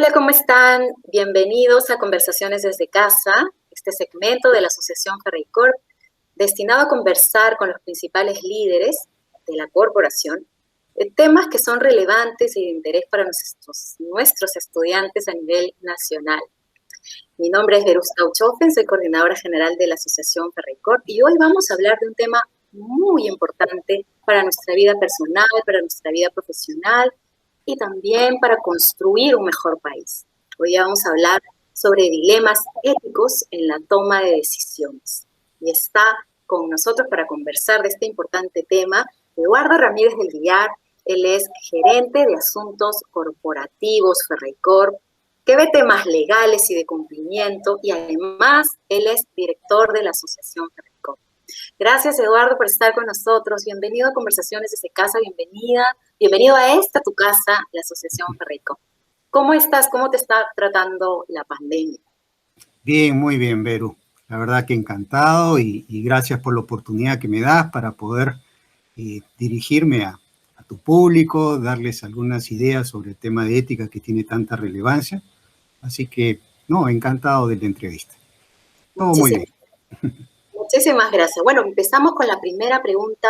Hola, ¿cómo están? Bienvenidos a Conversaciones desde Casa, este segmento de la Asociación Ferreycorp, destinado a conversar con los principales líderes de la corporación de temas que son relevantes y de interés para nuestros estudiantes a nivel nacional. Mi nombre es Verusta Uchofen, soy coordinadora general de la Asociación Ferreycorp y hoy vamos a hablar de un tema muy importante para nuestra vida personal, para nuestra vida profesional y también para construir un mejor país. Hoy vamos a hablar sobre dilemas éticos en la toma de decisiones. Y está con nosotros para conversar de este importante tema Eduardo Ramírez del Villar. Él es gerente de asuntos corporativos Ferreycorp, que ve temas legales y de cumplimiento, y además él es director de la Asociación Ferreycorp. Gracias, Eduardo, por estar con nosotros. Bienvenido a Conversaciones desde Casa, bienvenido a tu casa, la Asociación Ferreycorp. ¿Cómo estás? ¿Cómo te está tratando la pandemia? Bien, muy bien, Veru. La verdad que encantado y gracias por la oportunidad que me das para poder dirigirme a tu público, darles algunas ideas sobre el tema de ética que tiene tanta relevancia. Así que, encantado de la entrevista. Todo muy bien. Muchísimas gracias. Bueno, empezamos con la primera pregunta,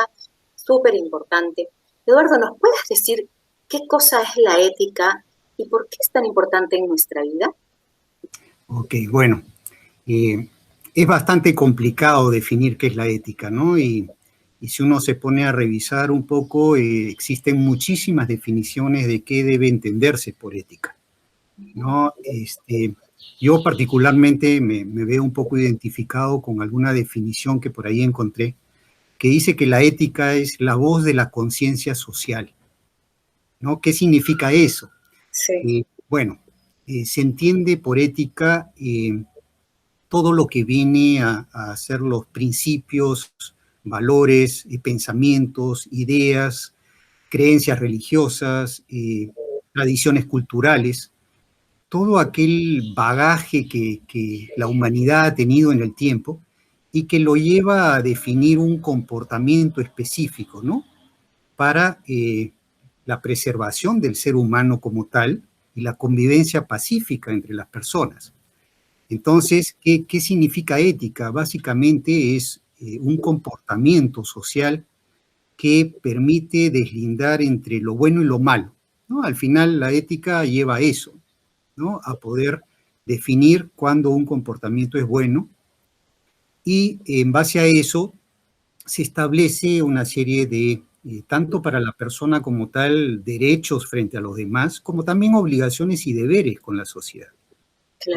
súper importante. Eduardo, ¿nos puedes decir qué cosa es la ética y por qué es tan importante en nuestra vida? Ok, bueno, es bastante complicado definir qué es la ética, ¿no? Y si uno se pone a revisar un poco, existen muchísimas definiciones de qué debe entenderse por ética, ¿no? Yo particularmente me veo un poco identificado con alguna definición que por ahí encontré, que dice que la ética es la voz de la conciencia social, ¿no? ¿Qué significa eso? Sí. Se entiende por ética todo lo que viene a ser los principios, valores, pensamientos, ideas, creencias religiosas, tradiciones culturales, todo aquel bagaje que la humanidad ha tenido en el tiempo y que lo lleva a definir un comportamiento específico, ¿no? Para la preservación del ser humano como tal y la convivencia pacífica entre las personas. Entonces, ¿qué significa ética? Básicamente es un comportamiento social que permite deslindar entre lo bueno y lo malo, ¿no? Al final, la ética lleva a eso, ¿no? A poder definir cuándo un comportamiento es bueno y en base a eso se establece una serie de, tanto para la persona como tal, derechos frente a los demás, como también obligaciones y deberes con la sociedad,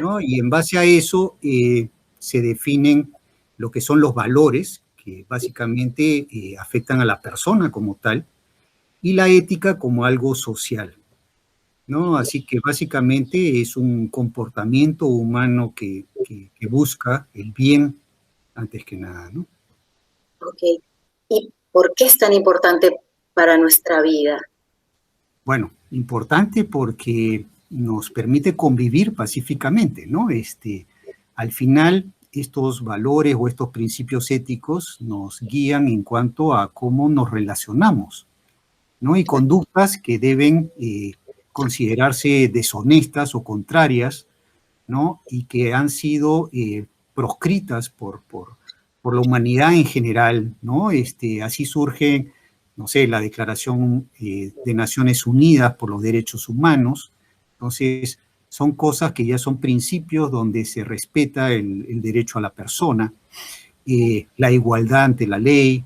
¿no? Y en base a eso se definen lo que son los valores, que básicamente afectan a la persona como tal, y la ética como algo social, ¿no? Así que básicamente es un comportamiento humano que busca el bien antes que nada, ¿no? Ok. ¿Y por qué es tan importante para nuestra vida? Bueno, importante porque nos permite convivir pacíficamente, ¿no? Al final, estos valores o estos principios éticos nos guían en cuanto a cómo nos relacionamos, ¿no? Y conductas que deben considerarse deshonestas o contrarias, ¿no? Y que han sido proscritas por la humanidad en general, ¿no? Así surge, no sé, la Declaración de Naciones Unidas por los Derechos Humanos. Entonces, son cosas que ya son principios donde se respeta el derecho a la persona, la igualdad ante la ley,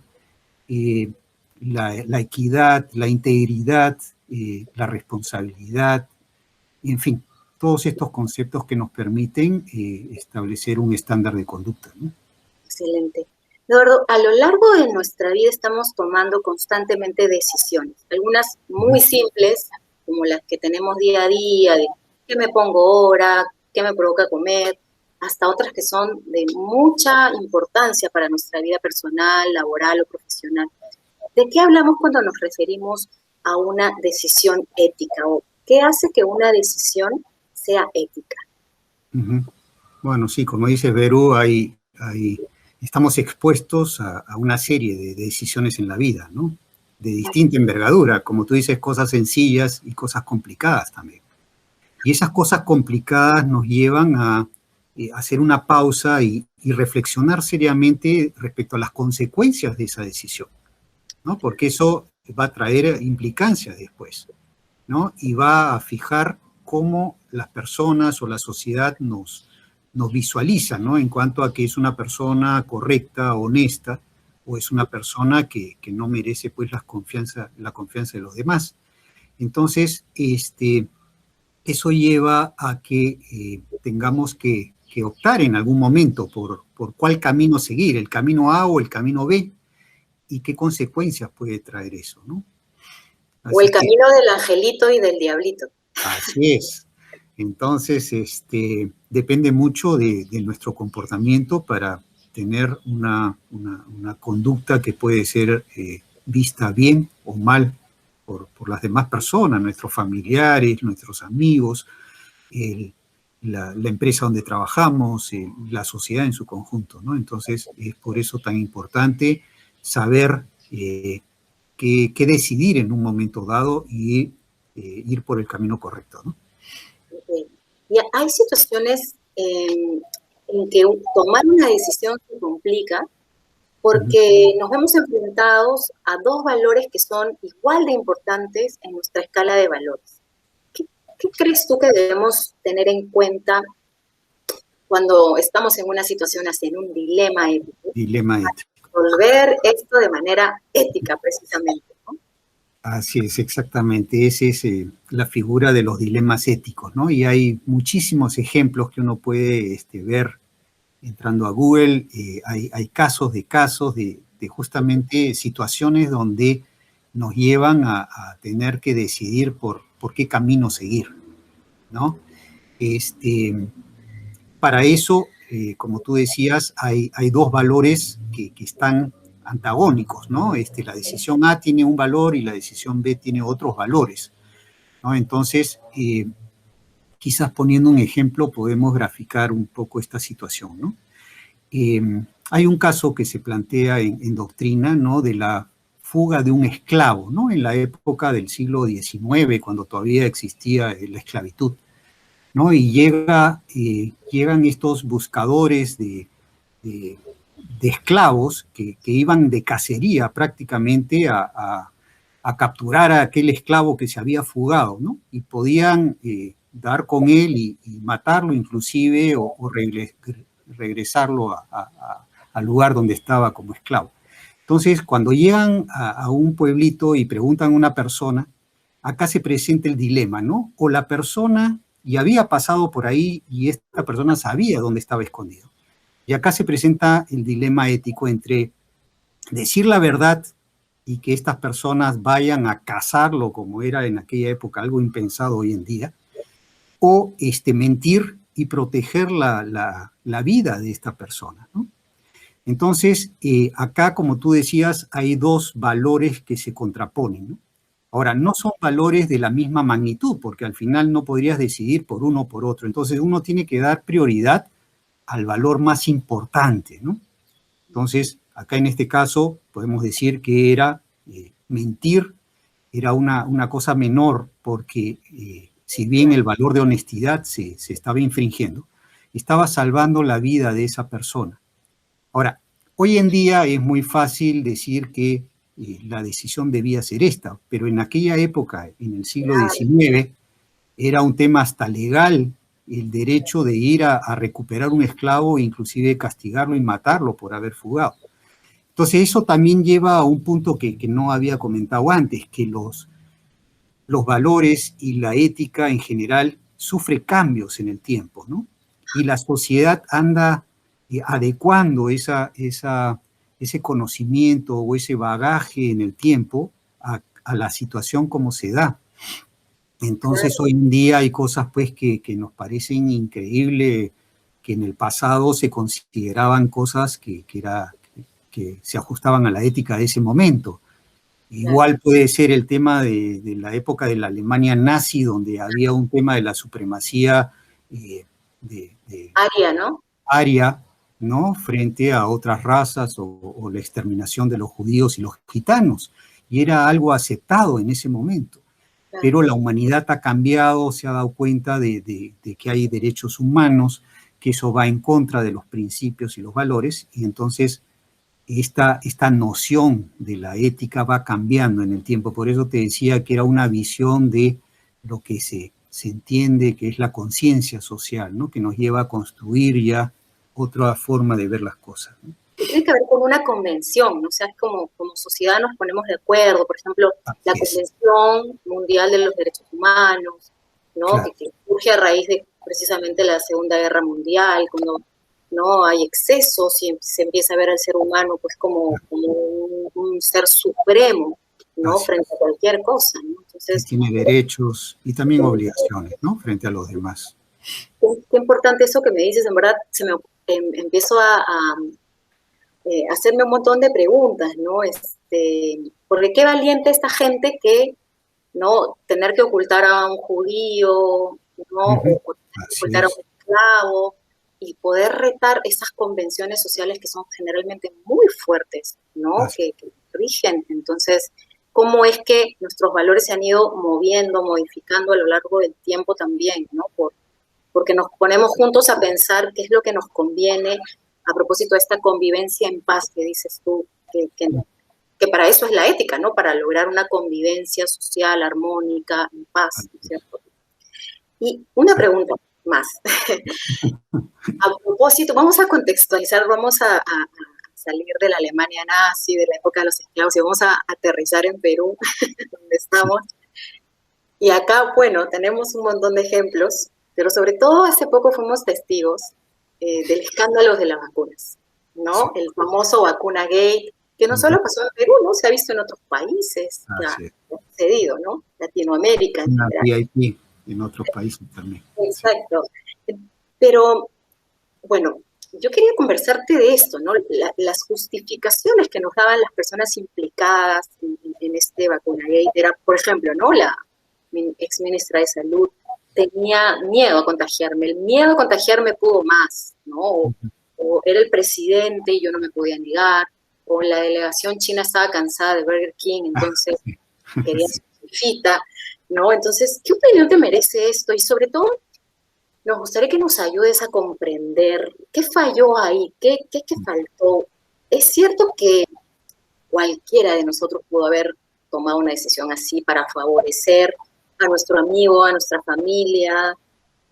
la equidad, la integridad, la responsabilidad, en fin, todos estos conceptos que nos permiten establecer un estándar de conducta, ¿no? Excelente. Eduardo, a lo largo de nuestra vida estamos tomando constantemente decisiones, algunas muy simples, como las que tenemos día a día, de qué me pongo ahora, qué me provoca comer, hasta otras que son de mucha importancia para nuestra vida personal, laboral o profesional. ¿De qué hablamos cuando nos referimos a una decisión ética? ¿O qué hace que una decisión sea ética? Bueno, sí, como dice Veru, estamos expuestos a una serie de decisiones en la vida, ¿no? De distinta envergadura, como tú dices, cosas sencillas y cosas complicadas también. Y esas cosas complicadas nos llevan a hacer una pausa y reflexionar seriamente respecto a las consecuencias de esa decisión, ¿no? Porque eso va a traer implicancias después, ¿no? Y va a fijar cómo las personas o la sociedad nos visualiza, ¿no? En cuanto a que es una persona correcta, honesta, o es una persona que no merece pues la confianza de los demás. Entonces, eso lleva a que tengamos que optar en algún momento por cuál camino seguir, el camino A o el camino B, y qué consecuencias puede traer eso, ¿no? O el camino del angelito y del diablito. Así es. Entonces, depende mucho de nuestro comportamiento para tener una conducta que puede ser vista bien o mal por las demás personas, nuestros familiares, nuestros amigos, la empresa donde trabajamos, la sociedad en su conjunto, ¿no? Entonces, es por eso tan importante saber qué decidir en un momento dado y ir por el camino correcto, ¿no? Okay. Y hay situaciones en que tomar una decisión se complica porque nos vemos enfrentados a dos valores que son igual de importantes en nuestra escala de valores. ¿Qué crees tú que debemos tener en cuenta cuando estamos en una situación así, en un dilema ético? Dilema ético. Resolver esto de manera ética, precisamente, ¿no? Así es, exactamente. Esa es la figura de los dilemas éticos, ¿no? Y hay muchísimos ejemplos que uno puede ver entrando a Google. Hay casos de justamente situaciones donde nos llevan a tener que decidir por qué camino seguir, ¿no? Para eso, como tú decías, hay dos valores que están antagónicos, ¿no? La decisión A tiene un valor y la decisión B tiene otros valores, ¿no? Entonces, quizás poniendo un ejemplo podemos graficar un poco esta situación, ¿no? Hay un caso que se plantea en doctrina, ¿no? De la fuga de un esclavo, ¿no? En la época del siglo XIX, cuando todavía existía la esclavitud, ¿no? Y llegan estos buscadores de esclavos que iban de cacería prácticamente a capturar a aquel esclavo que se había fugado, ¿no? Y podían dar con él y matarlo inclusive o regresarlo al lugar donde estaba como esclavo. Entonces, cuando llegan a un pueblito y preguntan a una persona, acá se presenta el dilema, ¿no? O la persona ya había pasado por ahí y esta persona sabía dónde estaba escondido. Y acá se presenta el dilema ético entre decir la verdad y que estas personas vayan a cazarlo como era en aquella época, algo impensado hoy en día, o mentir y proteger la vida de esta persona, ¿no? Entonces, acá, como tú decías, hay dos valores que se contraponen, ¿no? Ahora, no son valores de la misma magnitud, porque al final no podrías decidir por uno o por otro. Entonces, uno tiene que dar prioridad al valor más importante, ¿no? Entonces, acá en este caso, podemos decir que era mentir, era una cosa menor, porque si bien el valor de honestidad se estaba infringiendo, estaba salvando la vida de esa persona. Ahora, hoy en día es muy fácil decir que la decisión debía ser esta, pero en aquella época, en el siglo XIX, era un tema hasta legal el derecho de ir a recuperar un esclavo e inclusive castigarlo y matarlo por haber fugado. Entonces eso también lleva a un punto que no había comentado antes, que los valores y la ética en general sufre cambios en el tiempo, ¿no? Y la sociedad anda adecuando ese conocimiento o ese bagaje en el tiempo a la situación como se da. Entonces hoy en día hay cosas pues que nos parecen increíbles, que en el pasado se consideraban cosas que se ajustaban a la ética de ese momento. Igual puede ser el tema de la época de la Alemania nazi, donde había un tema de la supremacía aria, ¿no? Aria, ¿no? Frente a otras razas o la exterminación de los judíos y los gitanos. Y era algo aceptado en ese momento. pero la humanidad ha cambiado, se ha dado cuenta de que hay derechos humanos, que eso va en contra de los principios y los valores, y entonces esta noción de la ética va cambiando en el tiempo. Por eso te decía que era una visión de lo que se entiende que es la conciencia social, ¿no? Que nos lleva a construir ya otra forma de ver las cosas, ¿no? Tiene que ver con una convención, ¿no? O sea, es como sociedad nos ponemos de acuerdo, por ejemplo, la Convención Mundial de los Derechos Humanos, ¿no? Claro. Que surge a raíz de precisamente la Segunda Guerra Mundial, cuando no hay excesos y se empieza a ver al ser humano pues como un ser supremo, ¿no? Frente a cualquier cosa, ¿no? Entonces, tiene derechos y también obligaciones, ¿no? Frente a los demás. Qué importante eso que me dices, en verdad, empiezo a hacerme un montón de preguntas, ¿no? Porque qué valiente esta gente que, ¿no? Tener que ocultar a un judío, ¿no? O ocultar a un esclavo, y poder retar esas convenciones sociales que son generalmente muy fuertes, ¿no? Que rigen. Entonces, ¿cómo es que nuestros valores se han ido moviendo, modificando a lo largo del tiempo también, ¿no? Porque nos ponemos juntos a pensar qué es lo que nos conviene a propósito de esta convivencia en paz que dices tú, que para eso es la ética, ¿no? Para lograr una convivencia social, armónica, en paz, ¿cierto? Y una pregunta más. A propósito, vamos a contextualizar, vamos a salir de la Alemania nazi, de la época de los esclavos, y vamos a aterrizar en Perú, donde estamos. Y acá, bueno, tenemos un montón de ejemplos, pero sobre todo hace poco fuimos testigos del escándalo de las vacunas, ¿no? El famoso vacuna gate, que no solo pasó en Perú, ¿no? Se ha visto en otros países, que ha sucedido, ¿no? Latinoamérica en general. VIP en otros países también. Exacto. Pero, bueno, yo quería conversarte de esto, ¿no? Las justificaciones que nos daban las personas implicadas en este vacuna gate era, por ejemplo, ¿no? La ex ministra de Salud tenía miedo a contagiarme, el miedo a contagiarme pudo más, ¿no? O era el presidente y yo no me podía negar, o la delegación china estaba cansada de Burger King, entonces quería su fita, ¿no? Entonces, ¿qué opinión te merece esto? Y sobre todo, nos gustaría que nos ayudes a comprender qué falló ahí, qué faltó. Es cierto que cualquiera de nosotros pudo haber tomado una decisión así para favorecer a nuestro amigo, a nuestra familia,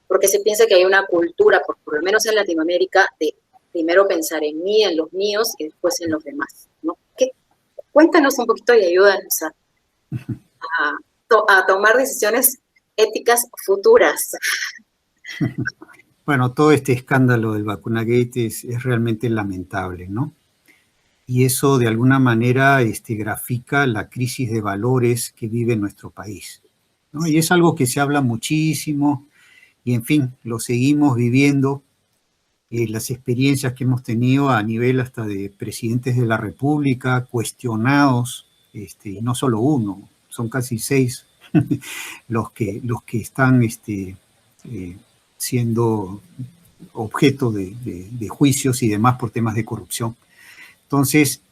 porque se piensa que hay una cultura, por lo menos en Latinoamérica, de primero pensar en mí, en los míos y después en los demás, ¿no? Cuéntanos un poquito y ayúdanos a tomar decisiones éticas futuras. Bueno, todo este escándalo del vacunagate es realmente lamentable, ¿no? Y eso de alguna manera grafica la crisis de valores que vive nuestro país, ¿no? Y es algo que se habla muchísimo y, en fin, lo seguimos viviendo. Las experiencias que hemos tenido a nivel hasta de presidentes de la República cuestionados, y no solo uno, son casi 6 los que están siendo objeto de juicios y demás por temas de corrupción. Entonces,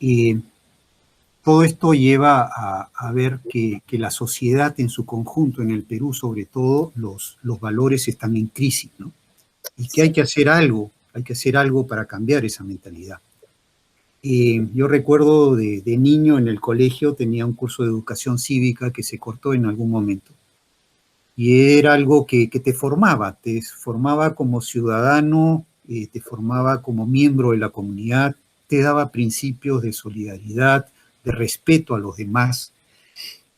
todo esto lleva a ver que la sociedad en su conjunto, en el Perú sobre todo, los valores están en crisis, ¿no? Y que hay que hacer algo para cambiar esa mentalidad. Yo recuerdo de niño en el colegio tenía un curso de educación cívica que se cortó en algún momento. Y era algo que te formaba como ciudadano, te formaba como miembro de la comunidad, te daba principios de solidaridad, de respeto a los demás,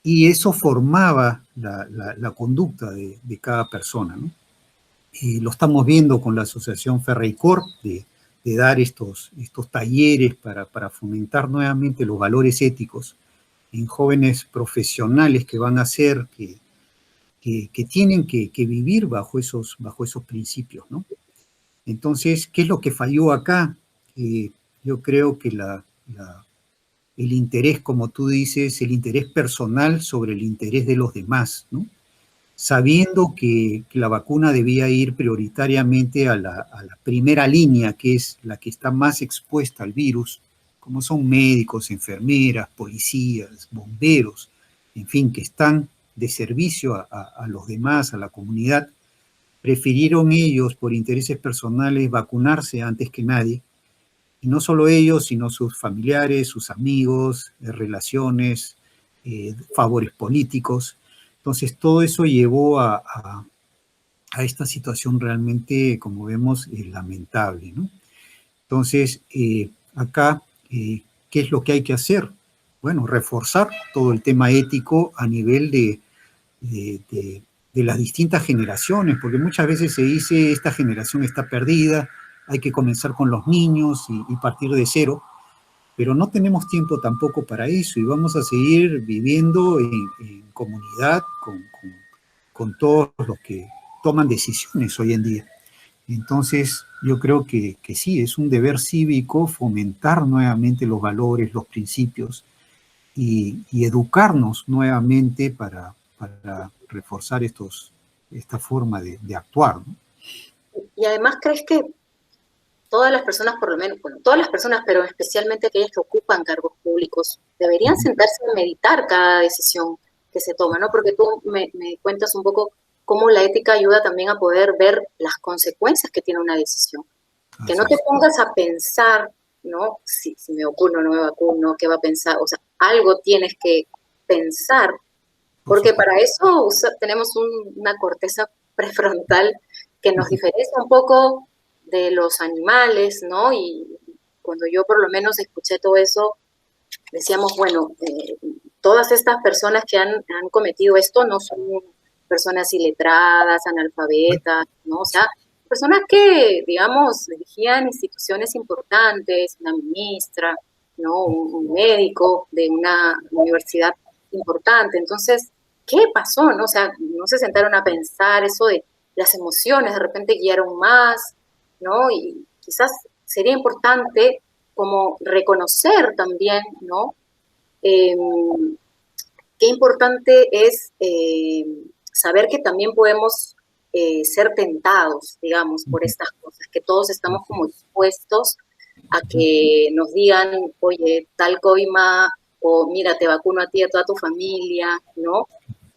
y eso formaba la conducta de cada persona, ¿no? Lo estamos viendo con la Asociación Ferreycorp, de dar estos talleres para fomentar nuevamente los valores éticos en jóvenes profesionales que van a ser, que tienen que vivir bajo esos principios, ¿no? Entonces, ¿qué es lo que falló acá? Yo creo que el interés, como tú dices, el interés personal sobre el interés de los demás, ¿no? Sabiendo que la vacuna debía ir prioritariamente a la primera línea, que es la que está más expuesta al virus, como son médicos, enfermeras, policías, bomberos, en fin, que están de servicio a los demás, a la comunidad, prefirieron ellos, por intereses personales, vacunarse antes que nadie. Y no solo ellos, sino sus familiares, sus amigos, relaciones, favores políticos. Entonces, todo eso llevó a esta situación realmente, como vemos, lamentable, ¿no? Entonces, acá, ¿qué es lo que hay que hacer? Bueno, reforzar todo el tema ético a nivel de las distintas generaciones, porque muchas veces se dice, esta generación está perdida, hay que comenzar con los niños y partir de cero, pero no tenemos tiempo tampoco para eso y vamos a seguir viviendo en comunidad con todos los que toman decisiones hoy en día. Entonces, yo creo que sí, es un deber cívico fomentar nuevamente los valores, los principios y educarnos nuevamente para reforzar esta forma de actuar, ¿no? Y además, ¿crees que todas las personas, por lo menos, bueno, todas las personas, pero especialmente aquellas que ocupan cargos públicos, deberían sentarse a meditar cada decisión que se toma, ¿no? Porque tú me cuentas un poco cómo la ética ayuda también a poder ver las consecuencias que tiene una decisión. Que no te pongas a pensar, ¿no? Si me vacuno o no me vacuno, ¿qué va a pensar? O sea, algo tienes que pensar, porque para eso tenemos una corteza prefrontal que nos diferencia un poco de los animales, ¿no? Y cuando yo por lo menos escuché todo eso, decíamos, bueno, todas estas personas que han cometido esto no son personas iletradas, analfabetas, ¿no? O sea, personas que, digamos, dirigían instituciones importantes, una ministra, ¿no? Un médico de una universidad importante. Entonces, ¿qué pasó, no? O sea, no se sentaron a pensar eso de las emociones, de repente guiaron más, ¿no? Y quizás sería importante como reconocer también, ¿no? Qué importante es saber que también podemos ser tentados, digamos, por estas cosas, que todos estamos como expuestos a que nos digan, oye, tal coima, o mira, te vacuno a ti y a toda tu familia, ¿no?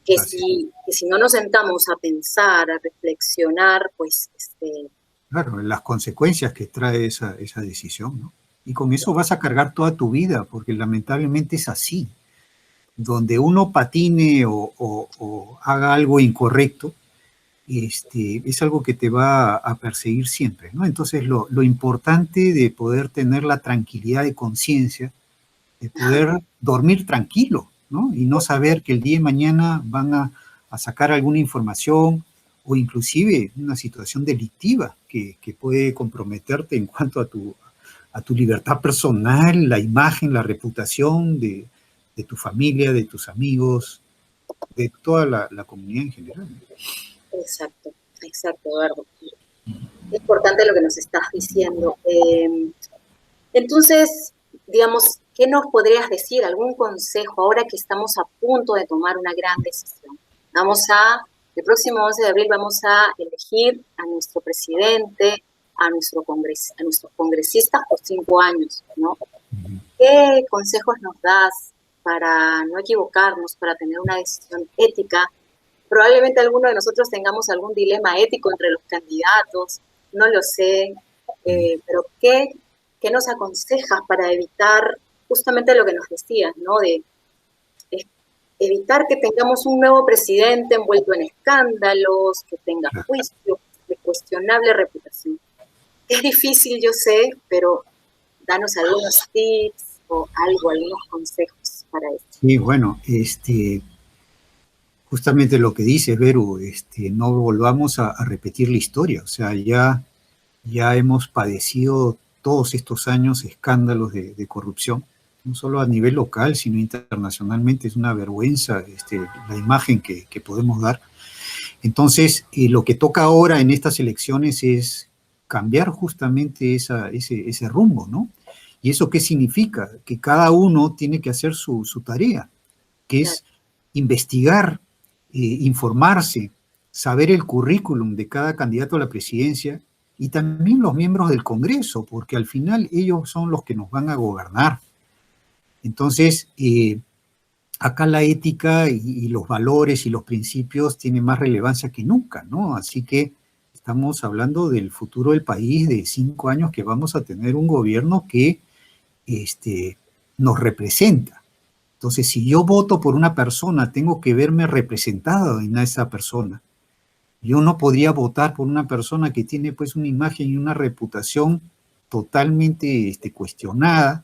Que si no nos sentamos a pensar, a reflexionar, pues... Claro, las consecuencias que trae esa decisión, ¿no? Y con eso vas a cargar toda tu vida, porque lamentablemente es así. Donde uno patine o haga algo incorrecto, es algo que te va a perseguir siempre, ¿no? Entonces, lo importante de poder tener la tranquilidad de conciencia, de poder dormir tranquilo, ¿no? Y no saber que el día de mañana van a sacar alguna información o inclusive una situación delictiva que puede comprometerte en cuanto a tu libertad personal, la imagen, la reputación de tu familia, de tus amigos, de toda la comunidad en general. Exacto, Eduardo. Es importante lo que nos estás diciendo. Entonces, digamos, ¿qué nos podrías decir? ¿Algún consejo ahora que estamos a punto de tomar una gran decisión? El próximo 11 de abril vamos a elegir a nuestro presidente, a nuestros congresistas por 5 años, ¿no? ¿Qué consejos nos das para no equivocarnos, para tener una decisión ética? Probablemente alguno de nosotros tengamos algún dilema ético entre los candidatos, no lo sé, pero ¿qué nos aconsejas para evitar justamente lo que nos decías, ¿no? De evitar que tengamos un nuevo presidente envuelto en escándalos, que tenga juicio, de cuestionable reputación. Es difícil, yo sé, pero danos algunos tips o algunos consejos para esto. Sí, bueno, justamente lo que dices, Veru, no volvamos a repetir la historia. O sea, ya hemos padecido todos estos años escándalos de corrupción, no solo a nivel local, sino internacionalmente. Es una vergüenza la imagen que podemos dar. Entonces, lo que toca ahora en estas elecciones es cambiar justamente ese rumbo, ¿no? ¿Y eso qué significa? Que cada uno tiene que hacer su tarea, que es investigar, informarse, saber el currículum de cada candidato a la presidencia y también los miembros del Congreso, porque al final ellos son los que nos van a gobernar. Entonces, acá la ética y los valores y los principios tienen más relevancia que nunca, ¿no? Así que estamos hablando del futuro del país, de 5 años que vamos a tener un gobierno que nos representa. Entonces, si yo voto por una persona, tengo que verme representado en esa persona. Yo no podría votar por una persona que tiene pues una imagen y una reputación totalmente cuestionada,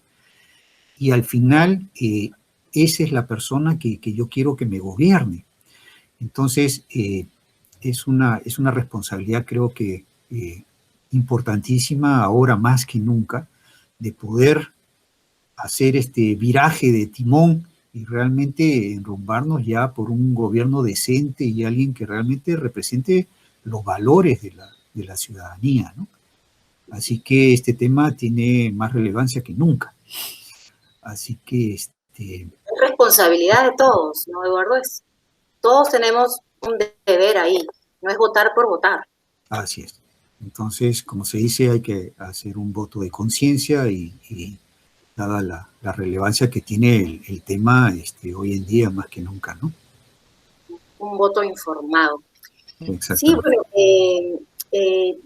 y al final esa es la persona que yo quiero que me gobierne. Entonces, es una responsabilidad, creo que importantísima, ahora más que nunca, de poder hacer este viraje de timón y realmente enrumbarnos ya por un gobierno decente y alguien que realmente represente los valores de la ciudadanía, ¿no? Así que este tema tiene más relevancia que nunca. Así que Es responsabilidad de todos, ¿no, Eduardo? Todos tenemos un deber ahí, no es votar por votar. Así es. Entonces, como se dice, hay que hacer un voto de conciencia y dada la relevancia que tiene el tema hoy en día más que nunca, ¿no? Un voto informado. Sí, Exactamente. bueno,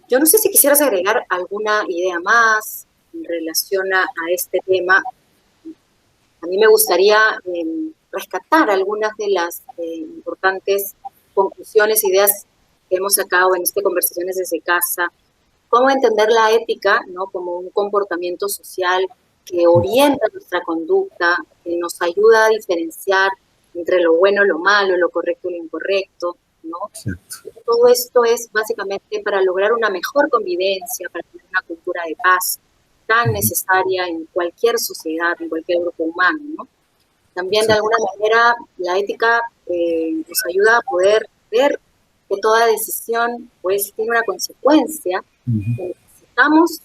yo no sé si quisieras agregar alguna idea más en relación a este tema. A mí me gustaría rescatar algunas de las importantes conclusiones, ideas que hemos sacado en estas conversaciones desde casa. Cómo entender la ética, ¿no?, como un comportamiento social que orienta nuestra conducta, que nos ayuda a diferenciar entre lo bueno, lo malo, lo correcto y lo incorrecto, ¿no? Exacto. Todo esto es básicamente para lograr una mejor convivencia, para tener una cultura de paz tan necesaria en cualquier sociedad, en cualquier grupo humano, ¿no? También de alguna manera la ética nos ayuda a poder ver que toda decisión pues tiene una consecuencia. Necesitamos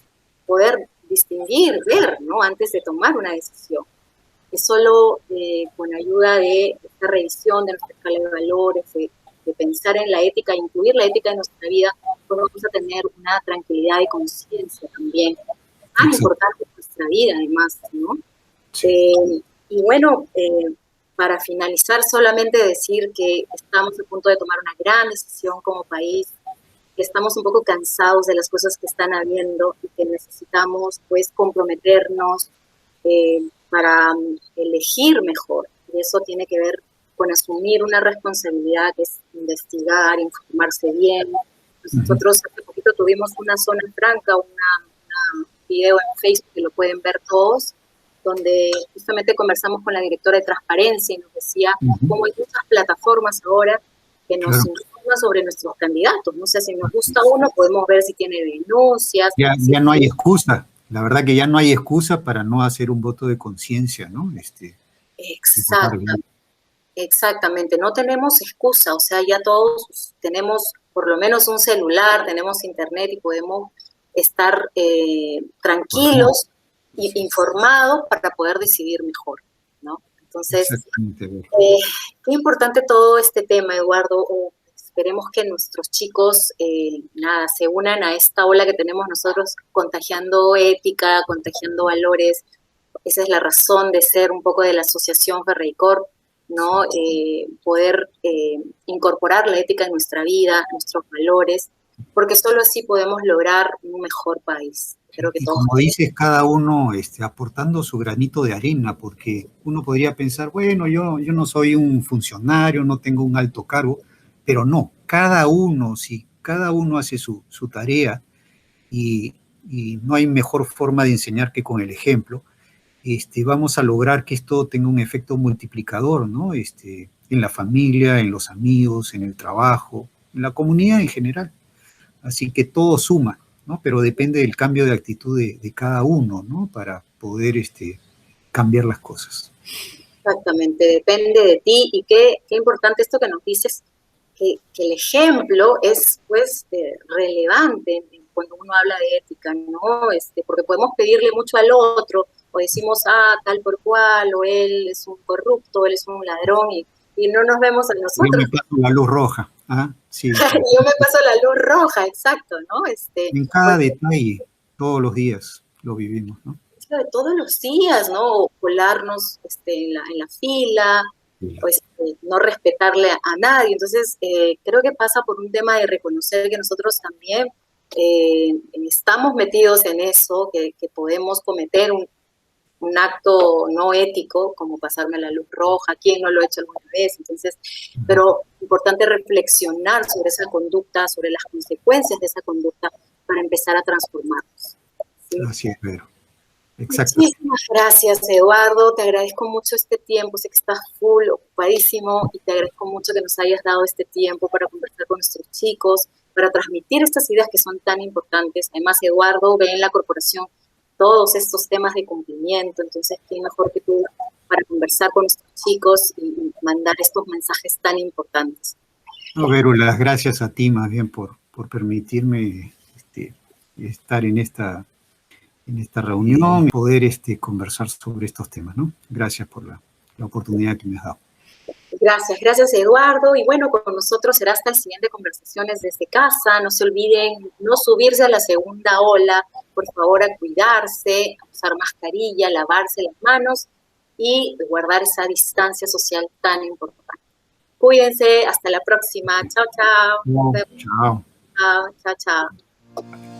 poder distinguir, ver, ¿no?, antes de tomar una decisión. Es solo con ayuda de esta revisión de nuestra escala de valores, de pensar en la ética, incluir la ética en nuestra vida, pues vamos a tener una tranquilidad y conciencia también, tan importante en nuestra vida además, ¿no? Sí. Y bueno, para finalizar, solamente decir que estamos a punto de tomar una gran decisión como país, que estamos un poco cansados de las cosas que están habiendo y que necesitamos pues comprometernos para elegir mejor. Y eso tiene que ver con asumir una responsabilidad que es investigar, informarse bien. Nosotros hace poquito tuvimos una zona franca, una video en Facebook que lo pueden ver todos, donde justamente conversamos con la directora de Transparencia y nos decía cómo hay muchas plataformas ahora que nos informan sobre nuestros candidatos. No sé, si nos gusta uno, podemos ver si tiene denuncias. Ya no hay excusa. La verdad que ya no hay excusa para no hacer un voto de conciencia, ¿no? Exactamente, no tenemos excusa, o sea, ya todos tenemos por lo menos un celular, tenemos internet y podemos estar tranquilos e informados para poder decidir mejor, ¿no? Entonces, qué importante todo este tema, Eduardo. Esperemos que nuestros chicos, se unan a esta ola que tenemos nosotros, contagiando ética, contagiando valores. Esa es la razón de ser un poco de la asociación Ferreycorp, ¿no? Poder incorporar la ética en nuestra vida, nuestros valores, porque solo así podemos lograr un mejor país. Creo que y todos como dices, cada uno aportando su granito de arena, porque uno podría pensar, bueno, yo no soy un funcionario, no tengo un alto cargo, pero no, cada uno, si cada uno hace su tarea y no hay mejor forma de enseñar que con el ejemplo, vamos a lograr que esto tenga un efecto multiplicador, ¿no? En la familia, en los amigos, en el trabajo, en la comunidad en general. Así que todo suma, ¿no? Pero depende del cambio de actitud de cada uno, ¿no? Para poder cambiar las cosas. Exactamente, depende de ti. Y qué importante esto que nos dices, que el ejemplo es pues relevante cuando uno habla de ética, ¿no? Porque podemos pedirle mucho al otro, o decimos, tal por cual, o él es un corrupto, él es un ladrón, y no nos vemos a nosotros. Yo me paso la luz roja. Sí. Yo me paso la luz roja, exacto, ¿no? En cada detalle, todos los días lo vivimos, ¿no? De todos los días, ¿no? O colarnos en la fila, Sí. pues, no respetarle a nadie. Entonces, creo que pasa por un tema de reconocer que nosotros también estamos metidos en eso, que podemos cometer un acto no ético, como pasarme la luz roja, ¿quién no lo ha hecho alguna vez? Entonces, pero importante reflexionar sobre esa conducta, sobre las consecuencias de esa conducta para empezar a transformarnos. ¿Sí? Así es, Vero. Exacto. Muchísimas gracias, Eduardo. Te agradezco mucho este tiempo. Sé que estás full, ocupadísimo, y te agradezco mucho que nos hayas dado este tiempo para conversar con nuestros chicos, para transmitir estas ideas que son tan importantes. Además, Eduardo ve en la corporación todos estos temas de cumplimiento. Entonces, ¿quién mejor que tú para conversar con nuestros chicos y mandar estos mensajes tan importantes? No, Vero, las gracias a ti más bien por permitirme estar en esta reunión y poder conversar sobre estos temas, ¿no? Gracias por la oportunidad que me has dado. Gracias Eduardo. Y bueno, con nosotros será hasta el siguiente Conversaciones desde Casa. No se olviden no subirse a la segunda ola. Por favor, a cuidarse, a usar mascarilla, lavarse las manos y guardar esa distancia social tan importante. Cuídense, hasta la próxima. Chao, chao. Chao. Chao, chao, chao.